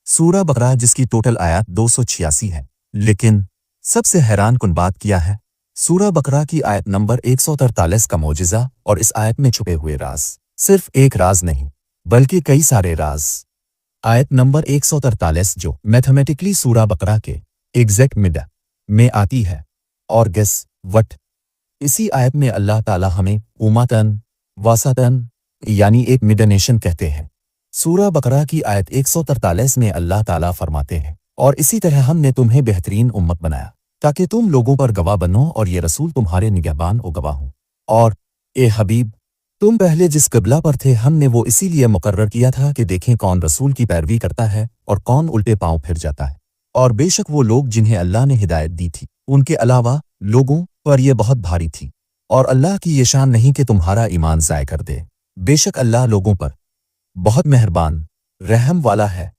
सूरा बकरा जिसकी टोटल आयत 286 है। लेकिन सबसे हैरान कुन बात क्या है, सूरा बकरा की आयत नंबर 143 का मौजिज़ा और इस आयत में छुपे हुए राज, सिर्फ एक राज नहीं बल्कि कई सारे राज। आयत नंबर 143 जो मैथमेटिकली सूरा बकरा के एग्जैक्ट मिड में आती है, और गेस वट, इसी आयत में अल्लाह ताला हमें उम्मतन वासतन यानी एक मिड नेशन कहते हैं। सूरा बकरा की आयत 143 में अल्लाह ताला फरमाते हैं, और इसी तरह हमने तुम्हें बेहतरीन उम्मत बनाया ताकि तुम लोगों पर गवाह बनो और ये रसूल तुम्हारे निगहबान और गवाह हों। और ए हबीब, तुम पहले जिस क़िबला पर थे हमने वो इसीलिए मुकर्रर किया था कि देखें कौन रसूल की पैरवी करता है और कौन उल्टे पांव फिर जाता है। और बेशक वो लोग जिन्हें अल्लाह ने हिदायत दी थी उनके अलावा लोगों पर यह बहुत भारी थी, और अल्लाह की ये शान नहीं कि तुम्हारा ईमान ज़ाय कर दे। बेशक अल्लाह लोगों पर बहुत मेहरबान रहम वाला है।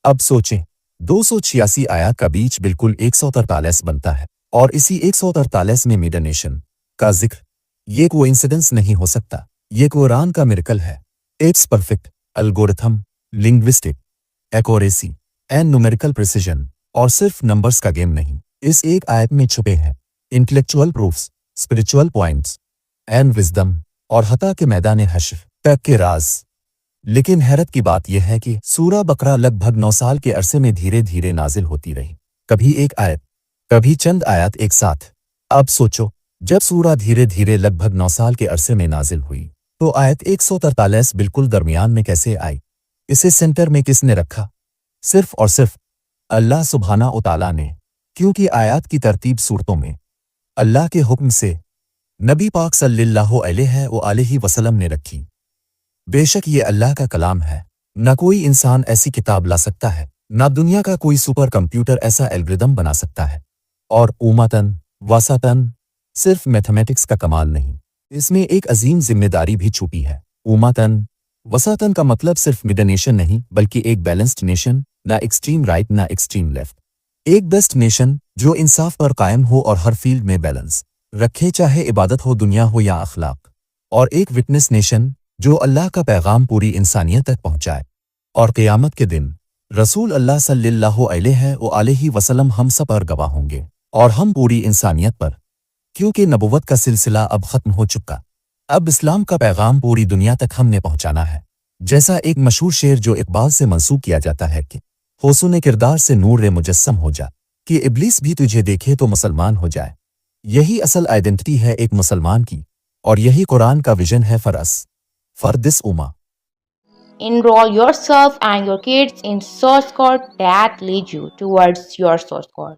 अब सोचें, 286 आयत का बीच बिल्कुल 143 बनता है, और इसी 143 में मिड नेशन का जिक्र। ये कोइंसिडेंस नहीं हो सकता, ये कुरान का मिरेकल है। It's perfect algorithm, linguistic accuracy and numerical precision, और सिर्फ नंबर्स का गेम नहीं। इस एक आयत में छुपे हैं intellectual proofs, spiritual points and wisdom, और हता के मैदान हश्र तक के राज। लेकिन हैरत की बात यह है कि सूरा बकरा लगभग 9 साल के अरसे में धीरे धीरे नाजिल होती रही, कभी एक आयत कभी चंद आयत एक साथ। अब सोचो, जब सूरा धीरे धीरे लगभग 9 साल के अरसे में नाजिल हुई तो आयत 143 बिल्कुल दरमियान में कैसे आई? इसे सेंटर में किसने रखा? सिर्फ और सिर्फ अल्लाह सुब्हाना व तआला ने, क्योंकि आयत की तरतीब सूरतों में अल्लाह के हुक्म से नबी पाक सल्लल्लाहु अलैहि वसल्लम ने रखी। बेशक ये अल्लाह का कलाम है, न कोई इंसान ऐसी किताब ला सकता है, न दुनिया का कोई सुपर कंप्यूटर ऐसा एल्गोरिदम बना सकता है। और उम्मतन वासतन सिर्फ मैथमेटिक्स का कमाल नहीं, इसमें एक अजीम जिम्मेदारी भी छुपी है। उम्मतन वसतन का मतलब सिर्फ मिड नेशन नहीं बल्कि एक बैलेंस्ड नेशन, ना एक्सट्रीम राइट ना एक्सट्रीम लेफ्ट। एक बेस्ट नेशन जो इंसाफ पर कायम हो और हर फील्ड में बैलेंस रखे, चाहे इबादत हो, दुनिया हो या अखलाक। और एक विटनेस नेशन जो अल्लाह का पैगाम पूरी इंसानियत तक पहुंचाए। और क़यामत के दिन रसूल अल्लाह सल्लल्लाहु अलैहि वसल्लम हम सब पर गवाह होंगे, और हम पूरी इंसानियत पर, क्योंकि नबुव्वत का सिलसिला अब ख़त्म हो चुका। अब इस्लाम का पैगाम पूरी दुनिया तक हमने पहुंचाना है। जैसा एक मशहूर शेर जो इकबाल से मंसूब किया जाता है कि हुस्न किरदार से नूर मुजस्सम हो जा, कि इब्लीस भी तुझे देखे तो मुसलमान हो जाए। यही असल आइडेंटिटी है एक मुसलमान की, और यही कुरान का विजन है for this Umma. Enroll yourself and your kids in source code that lead you towards your source code.